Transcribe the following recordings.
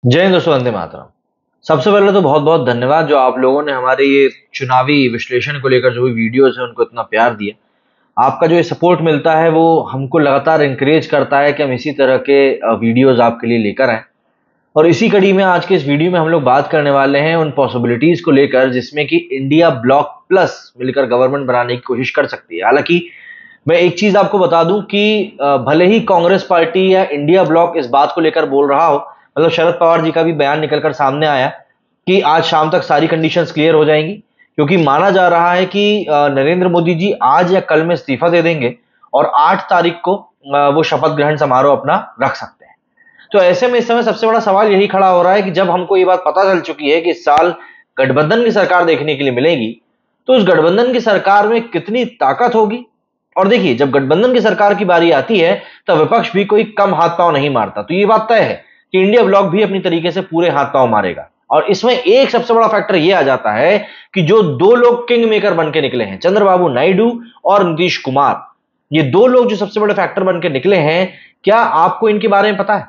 जय हिंद दोस्तों, वंदे मातरम। सबसे पहले तो बहुत बहुत धन्यवाद जो आप लोगों ने हमारे ये चुनावी विश्लेषण को लेकर जो भी वीडियोस है उनको इतना प्यार दिया। आपका जो ये सपोर्ट मिलता है वो हमको लगातार इंकरेज करता है कि हम इसी तरह के वीडियोस आपके लिए लेकर आए। और इसी कड़ी में आज के इस वीडियो में हम लोग बात करने वाले हैं उन पॉसिबिलिटीज को लेकर जिसमें कि इंडिया ब्लॉक प्लस मिलकर गवर्नमेंट बनाने की कोशिश कर सकती है। हालांकि मैं एक चीज आपको बता दूं कि भले ही कांग्रेस पार्टी या इंडिया ब्लॉक इस बात को लेकर बोल रहा हो, मतलब शरद पवार जी का भी बयान निकलकर सामने आया कि आज शाम तक सारी कंडीशंस क्लियर हो जाएंगी, क्योंकि माना जा रहा है कि नरेंद्र मोदी जी आज या कल में इस्तीफा दे देंगे और 8 तारीख को वो शपथ ग्रहण समारोह अपना रख सकते हैं। तो ऐसे में इस समय सबसे बड़ा सवाल यही खड़ा हो रहा है कि जब हमको ये बात पता चल चुकी है कि इस साल गठबंधन की सरकार देखने के लिए मिलेगी, तो उस गठबंधन की सरकार में कितनी ताकत होगी। और देखिए, जब गठबंधन की सरकार की बारी आती है तो विपक्ष भी कोई कम हाथ पांव नहीं मारता। तो ये बात तय है कि इंडिया ब्लॉक भी अपनी तरीके से पूरे हाथ पांव मारेगा। और इसमें एक सबसे बड़ा फैक्टर यह आ जाता है कि जो दो लोग किंग मेकर बन के निकले हैं, चंद्रबाबू नायडू और नीतीश कुमार, ये दो लोग जो सबसे बड़े फैक्टर बन के निकले हैं, क्या आपको इनके बारे में पता है?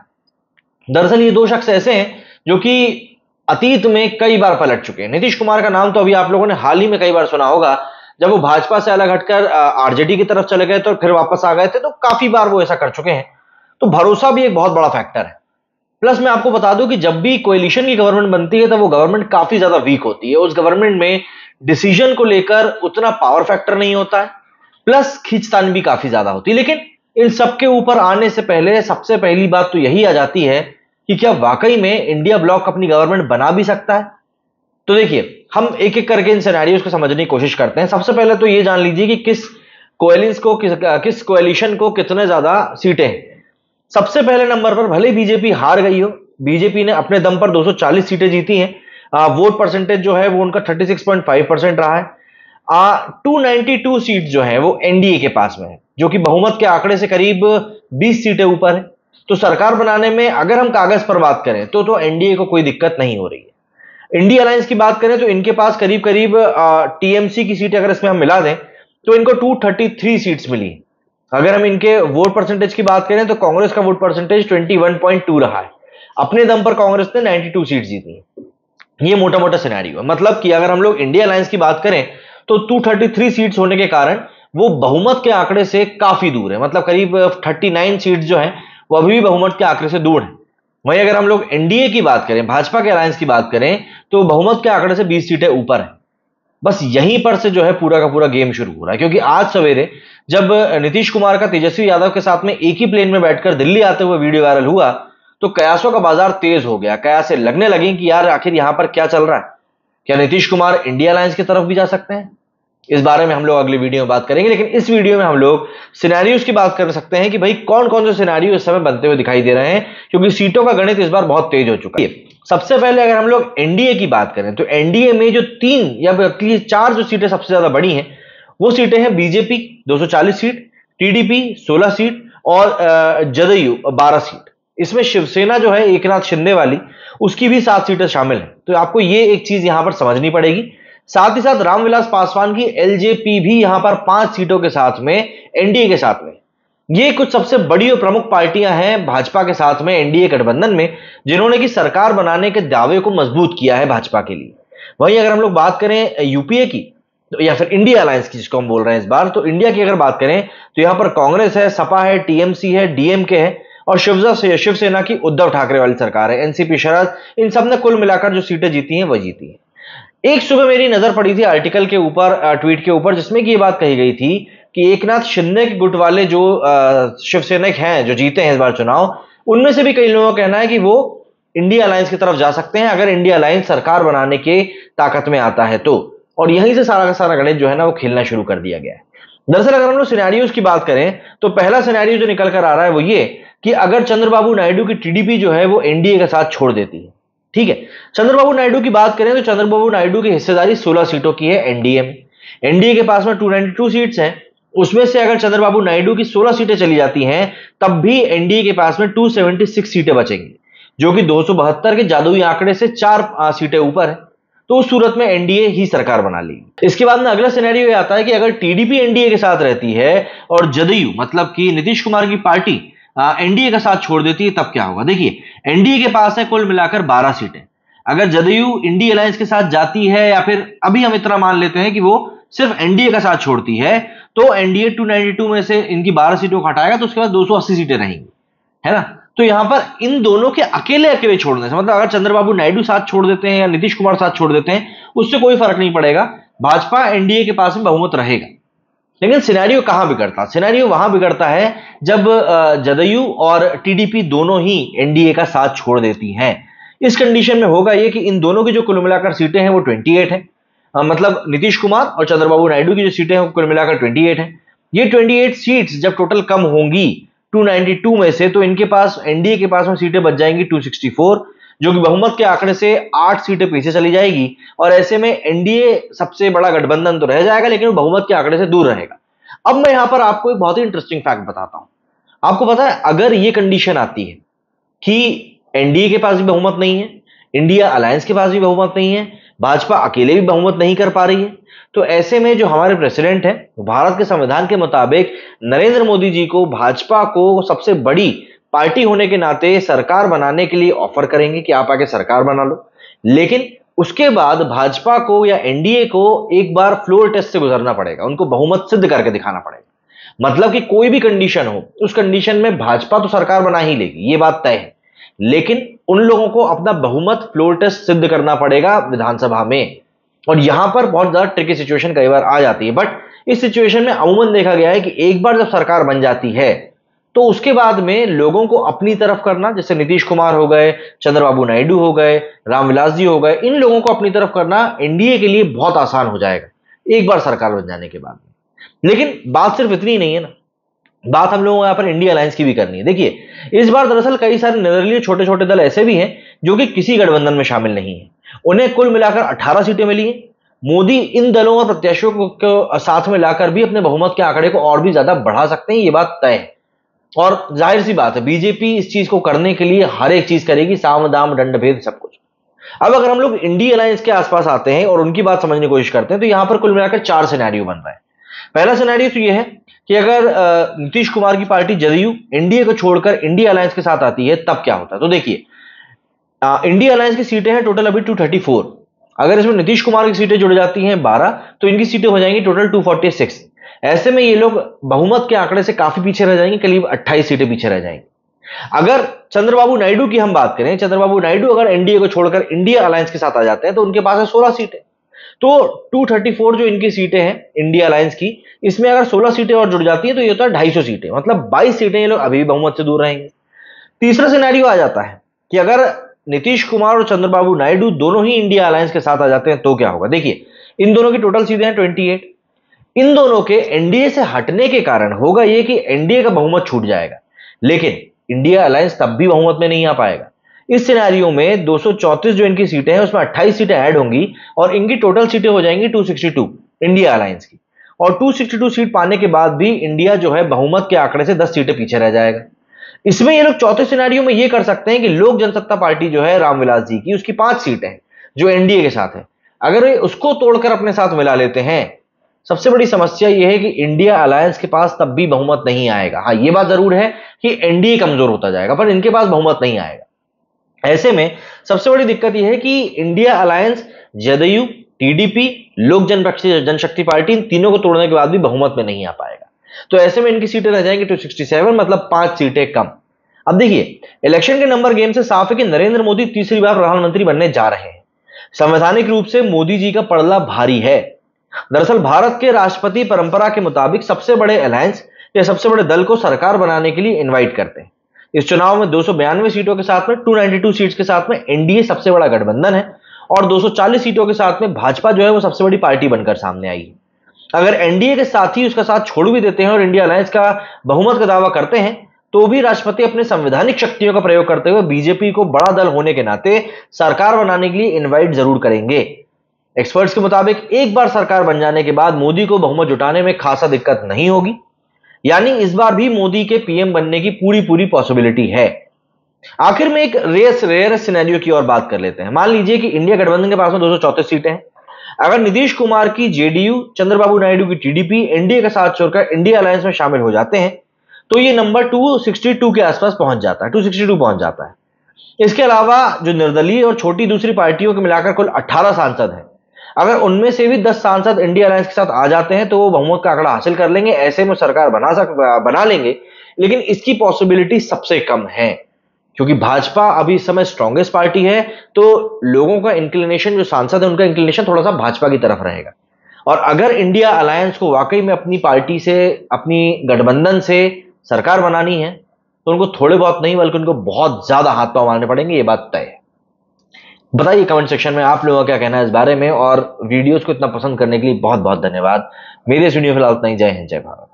दरअसल ये दो शख्स ऐसे हैं जो कि अतीत में कई बार पलट चुके हैं। नीतीश कुमार का नाम तो अभी आप लोगों ने हाल ही में कई बार सुना होगा, जब वो भाजपा से अलग हटकर आरजेडी की तरफ चले गए तो फिर वापस आ गए थे, तो काफी बार वो ऐसा कर चुके हैं। तो भरोसा भी एक बहुत बड़ा फैक्टर है। प्लस मैं आपको बता दूं कि जब भी कोएलिशन की गवर्नमेंट बनती है तो वो गवर्नमेंट काफी ज्यादा वीक होती है। उस गवर्नमेंट में डिसीजन को लेकर उतना पावर फैक्टर नहीं होता है, प्लस खींचतान भी काफी ज्यादा होती है। लेकिन इन सबके ऊपर आने से पहले सबसे पहली बात तो यही आ जाती है कि क्या वाकई में इंडिया ब्लॉक अपनी गवर्नमेंट बना भी सकता है। तो देखिए, हम एक एक करके इन सिनेरियोज को समझने की कोशिश करते हैं। सबसे पहले तो ये जान लीजिए कि किस कोएलिशन को कितने ज्यादा सीटें हैं। सबसे पहले नंबर पर भले बीजेपी हार गई हो, बीजेपी ने अपने दम पर 240 सीटें जीती हैं। वोट परसेंटेज जो है वो उनका 36.5% रहा है। 292 सीट जो है वो एनडीए के पास में है, जो कि बहुमत के आंकड़े से करीब 20 सीटें ऊपर है। तो सरकार बनाने में अगर हम कागज पर बात करें तो एनडीए को कोई दिक्कत नहीं हो रही है। इंडिया अलायंस की बात करें तो इनके पास करीब करीब टीएमसी की सीटें अगर इसमें हम मिला दें तो इनको 233 सीट्स मिली। अगर हम इनके वोट परसेंटेज की बात करें तो कांग्रेस का वोट परसेंटेज 21.2 रहा है। अपने दम पर कांग्रेस ने 92 सीट जीती है। ये मोटा मोटा सिनेरियो है। मतलब कि अगर हम लोग इंडिया अलायंस की बात करें तो 233 सीट्स होने के कारण वो बहुमत के आंकड़े से काफी दूर है। मतलब करीब 39 सीट्स जो है वो अभी भी बहुमत के आंकड़े से दूर है। वहीं अगर हम लोग एनडीए की बात करें, भाजपा के अलायंस की बात करें, तो बहुमत के आंकड़े से 20 सीटें ऊपर है। बस यहीं पर से जो है पूरा का पूरा गेम शुरू हो रहा है, क्योंकि आज सवेरे जब नीतीश कुमार का तेजस्वी यादव के साथ में एक ही प्लेन में बैठकर दिल्ली आते हुए वीडियो वायरल हुआ तो कयासों का बाजार तेज हो गया। कयासे लगने लगे कि यार आखिर यहां पर क्या चल रहा है, क्या नीतीश कुमार इंडिया अलायंस की तरफ भी जा सकते हैं? इस बारे में हम लोग अगली वीडियो में बात करेंगे। लेकिन इस वीडियो में हम लोग सिनेरियोज की बात कर सकते हैं कि भाई कौन कौन से सिनेरियो इस समय बनते हुए दिखाई दे रहे हैं, क्योंकि सीटों का गणित इस बार बहुत तेज हो चुका है। सबसे पहले अगर हम लोग एनडीए की बात करें तो एनडीए में जो 3 या बल्कि 4 जो सीटें सबसे ज्यादा बड़ी हैं वो सीटें हैं बीजेपी 240 सीट, टीडीपी 16 सीट और जदयू 12 सीट। इसमें शिवसेना जो है एकनाथ शिंदे वाली, उसकी भी 7 सीटें शामिल हैं। तो आपको ये एक चीज यहां पर समझनी पड़ेगी। साथ ही साथ रामविलास पासवान की एलजेपी भी यहां पर 5 सीटों के साथ में एनडीए के साथ में। ये कुछ सबसे बड़ी और प्रमुख पार्टियां हैं भाजपा के साथ में एनडीए गठबंधन में, जिन्होंने की सरकार बनाने के दावे को मजबूत किया है भाजपा के लिए। वहीं अगर हम लोग बात करें यूपीए की तो या फिर इंडिया अलायंस की जिसको हम बोल रहे हैं इस बार, तो इंडिया की अगर बात करें तो यहां पर कांग्रेस है, सपा है, टीएमसी है, डीएमके है और शिवसेना की उद्धव ठाकरे वाली सरकार है, एनसीपी शरद। इन सब ने कुल मिलाकर जो सीटें जीती हैं वह जीती हैं। एक सुबह मेरी नजर पड़ी थी आर्टिकल के ऊपर, ट्वीट के ऊपर, जिसमें कि ये बात कही गई थी कि एकनाथ शिंदे के गुट वाले जो शिवसैनिक हैं जो जीते हैं इस बार चुनाव, उनमें से भी कई लोगों का कहना है कि वो इंडिया अलायंस की तरफ जा सकते हैं अगर इंडिया अलायंस सरकार बनाने के ताकत में आता है तो। और यहीं से सारा का सारा गणित जो है ना वो खेलना शुरू कर दिया गया है। दरअसल अगर हम लोग सिनेरियोज की बात करें तो पहला सिनेरियो जो निकल कर आ रहा है वो ये कि अगर चंद्रबाबू नायडू की टीडीपी जो है वो एनडीए के साथ छोड़ देती है। ठीक है, चंद्रबाबू नायडू की बात करें तो चंद्रबाबू नायडू की हिस्सेदारी 16 सीटों की है एनडीए में। एनडीए के पास में 292 सीट्स हैं। उसमें से अगर चंद्रबाबू नायडू की 16 सीटें चली जाती हैं तब भी एनडीए के पास में 276 सीटें बचेंगी, जो कि 272 के जादुई आंकड़े से 4 सीटें ऊपर है। तो उस सूरत में एनडीए ही सरकार बना लेगी। इसके बाद में अगला सिनेरियो ये आता है कि अगर टीडीपी एनडीए के साथ रहती है और जदयू मतलब कि नीतीश कुमार की पार्टी एनडीए का साथ छोड़ देती है तब क्या होगा? देखिए, एनडीए के पास है कुल मिलाकर 12 सीटें। अगर जदयू इंडी अलायंस के साथ जाती है, या फिर अभी हम इतना मान लेते हैं कि वो सिर्फ एनडीए का साथ छोड़ती है, तो एनडीए 292 में से इनकी 12 सीटों को हटाएगा, तो उसके बाद 280 सीटें रहेंगी, है ना? तो यहां पर इन दोनों के अकेले अकेले छोड़ने से, मतलब अगर चंद्रबाबू नायडू साथ छोड़ देते हैं या नीतीश कुमार साथ छोड़ देते हैं, उससे कोई फर्क नहीं पड़ेगा, भाजपा एनडीए के पास में बहुमत रहेगा। लेकिन सिनेरियो कहां बिगड़ता? सिनेरियो वहां बिगड़ता है जब जदयू और टीडीपी दोनों ही एनडीए का साथ छोड़ देती हैं। इस कंडीशन में होगा यह कि इन दोनों की जो कुल मिलाकर सीटें हैं वो 28 है। मतलब नीतीश कुमार और चंद्रबाबू नायडू की जो सीटें हैं वो कुल मिलाकर 28 है। ये 28 सीट्स जब टोटल कम होंगी 292 में से, तो इनके पास, एनडीए के पास में सीटें बच जाएंगी 264, जो कि बहुमत के आंकड़े से 8 सीटें पीछे चली जाएगी। और ऐसे में एनडीए सबसे बड़ा गठबंधन तो रह जाएगा, लेकिन वो बहुमत के आंकड़े से दूर रहेगा। अब मैं यहां पर आपको एक बहुत ही इंटरेस्टिंग फैक्ट बताता हूं। आपको पता है, अगर ये कंडीशन आती है कि एनडीए के पास भी बहुमत नहीं है, इंडिया अलायंस के पास भी बहुमत नहीं है, भाजपा अकेले भी बहुमत नहीं कर पा रही है, तो ऐसे में जो हमारे प्रेसिडेंट हैं, भारत के संविधान के मुताबिक नरेंद्र मोदी जी को, भाजपा को सबसे बड़ी पार्टी होने के नाते सरकार बनाने के लिए ऑफर करेंगे कि आप आके सरकार बना लो। लेकिन उसके बाद भाजपा को या एनडीए को एक बार फ्लोर टेस्ट से गुजरना पड़ेगा, उनको बहुमत सिद्ध करके दिखाना पड़ेगा। मतलब कि कोई भी कंडीशन हो, उस कंडीशन में भाजपा तो सरकार बना ही लेगी, ये बात तय है, लेकिन उन लोगों को अपना बहुमत फ्लोर टेस्ट सिद्ध करना पड़ेगा विधानसभा में। और यहां पर बहुत ज्यादा ट्रिकी सिचुएशन कई बार आ जाती है, बट इस सिचुएशन में अमूमन देखा गया है कि एक बार जब सरकार बन जाती है, तो उसके बाद में लोगों को अपनी तरफ करना, जैसे नीतीश कुमार हो गए, चंद्रबाबू नायडू हो गए, रामविलास जी हो गए, इन लोगों को अपनी तरफ करना एनडीए के लिए बहुत आसान हो जाएगा एक बार सरकार बन जाने के बाद। लेकिन बात सिर्फ इतनी नहीं है ना, बात हम लोगों को यहां पर इंडिया अलायंस की भी करनी है। देखिए, इस बार दरअसल कई सारे निर्दलीय छोटे छोटे दल ऐसे भी हैं जो कि किसी गठबंधन में शामिल नहीं है। उन्हें कुल मिलाकर 18 सीटें मिली हैं। मोदी इन दलों और प्रत्याशियों को साथ में लाकर भी अपने बहुमत के आंकड़े को और भी ज्यादा बढ़ा सकते हैं, ये बात तय है। और जाहिर सी बात है, बीजेपी इस चीज को करने के लिए हर एक चीज करेगी, साम दाम दंड भेद सब कुछ। अब अगर हम लोग इंडिया अलायंस के आसपास आते हैं और उनकी बात समझने की कोशिश करते हैं, तो यहां पर कुल मिलाकर 4 सिनेरियो बन रहा है। पहला सिनेरियो तो यह है कि अगर नीतीश कुमार की पार्टी जदयू एनडीए को छोड़कर इंडिया अलायंस के साथ आती है, तब क्या होता है? तो देखिए, इंडिया अलायंस की सीटें हैं टोटल अभी 234। अगर इसमें नीतीश कुमार की सीटें जुड़ जाती हैं 12, तो इनकी सीटें हो जाएंगी टोटल 246। ऐसे में ये लोग बहुमत के आंकड़े से काफी पीछे रह जाएंगे, करीब 28 सीटें पीछे रह जाएंगी। अगर चंद्रबाबू नायडू की हम बात करें, चंद्रबाबू नायडू अगर एनडीए को छोड़कर इंडिया अलायंस के साथ आ जाते हैं, तो उनके पास है 16 सीटें। तो 234 जो इनकी सीटें हैं इंडिया अलायंस की, इसमें अगर 16 सीटें और जुड़ जाती है तो ये होता है 250 सीटें, मतलब 22 सीटें ये लोग अभी भी बहुमत से दूर रहेंगे। तीसरा सिनेरियो आ जाता है कि अगर नीतीश कुमार और चंद्रबाबू नायडू दोनों ही इंडिया अलायंस के साथ आ जाते हैं, तो क्या होगा? देखिए, इन दोनों की टोटल सीटें हैं 28। इन दोनों के एनडीए से हटने के कारण होगा यह कि एनडीए का बहुमत छूट जाएगा, लेकिन इंडिया अलायंस तब भी बहुमत में नहीं आ पाएगा। इस सिनेरियो में 234 जो इनकी सीटें हैं, उसमें 28 सीटें ऐड होंगी और इनकी टोटल सीटें हो जाएंगी 262 इंडिया अलायंस की। और 262 सीट पाने के बाद भी इंडिया जो है बहुमत के आंकड़े से 10 सीटें पीछे रह जाएगा। इसमें ये लोग चौथे सिनेरियो में ये कर सकते हैं कि लोक जनसत्ता पार्टी जो है रामविलास जी की, उसकी 5 सीटें हैं जो एनडीए के साथ है, अगर ये उसको तोड़कर अपने साथ मिला लेते हैं, सबसे बड़ी समस्या यह है कि इंडिया अलायंस के पास तब भी बहुमत नहीं आएगा। हाँ, यह बात जरूर है कि एनडीए कमजोर होता जाएगा, पर इनके पास बहुमत नहीं आएगा। ऐसे में सबसे बड़ी दिक्कत यह है कि इंडिया अलायंस, जदयू, टीडीपी, लोक जनशक्ति पार्टी, इन तीनों को तोड़ने के बाद भी बहुमत में नहीं आ पाएगा। तो ऐसे में इनकी सीटें रह जाएंगी 267, मतलब 5 सीटें कम। अब देखिए, इलेक्शन के नंबर गेम से साफ है कि नरेंद्र मोदी तीसरी बार प्रधानमंत्री बनने जा रहे हैं। संवैधानिक रूप से मोदी जी का पड़ला भारी है। दरअसल भारत के राष्ट्रपति परंपरा के मुताबिक सबसे बड़े अलायंस या सबसे बड़े दल को सरकार बनाने के लिए इनवाइट करते हैं। इस चुनाव में 292 सीटों के साथ में 292 सीट्स के साथ में एनडीए सबसे बड़ा गठबंधन है और 240 सीटों के साथ में भाजपा जो है वो सबसे बड़ी पार्टी बनकर सामने आई है। अगर एनडीए के साथ ही उसका साथ छोड़ भी देते हैं और इंडिया अलायंस का बहुमत का दावा करते हैं, तो भी राष्ट्रपति अपने संवैधानिक शक्तियों का प्रयोग करते हुए बीजेपी को बड़ा दल होने के नाते सरकार बनाने के लिए इनवाइट जरूर करेंगे। एक्सपर्ट्स के मुताबिक एक बार सरकार बन जाने के बाद मोदी को बहुमत जुटाने में खासा दिक्कत नहीं होगी, यानी इस बार भी मोदी के पीएम बनने की पूरी पॉसिबिलिटी है। आखिर में एक रेयर सिनेरियो की और बात कर लेते हैं। मान लीजिए कि इंडिया गठबंधन के पास में 234 सीटें हैं। अगर नीतीश कुमार की जेडीयू, चंद्रबाबू नायडू की टीडीपी एनडीए का साथ छोड़कर इंडिया अलायंस में शामिल हो जाते हैं, तो ये नंबर 262 के आसपास पहुंच जाता है, 262 पहुंच जाता है। इसके अलावा जो निर्दलीय और छोटी दूसरी पार्टियों के मिलाकर कुल 18 सांसद हैं। अगर उनमें से भी 10 सांसद इंडिया अलायंस के साथ आ जाते हैं तो वो बहुमत का आंकड़ा हासिल कर लेंगे, ऐसे में सरकार बना लेंगे। लेकिन इसकी पॉसिबिलिटी सबसे कम है, क्योंकि भाजपा अभी इस समय स्ट्रॉन्गेस्ट पार्टी है, तो लोगों का इंक्लिनेशन, जो सांसद है उनका इंक्लिनेशन थोड़ा सा भाजपा की तरफ रहेगा। और अगर इंडिया अलायंस को वाकई में अपनी पार्टी से, अपनी गठबंधन से सरकार बनानी है, तो उनको थोड़े बहुत नहीं बल्कि उनको बहुत ज्यादा हाथ पांव मारने पड़ेंगे, ये बात तय है। बताइए कमेंट सेक्शन में आप लोगों का क्या कहना है इस बारे में, और वीडियोस को इतना पसंद करने के लिए बहुत बहुत धन्यवाद। मेरे इस वीडियो फिलहाल इतना ही। जय हिंद, जय भारत।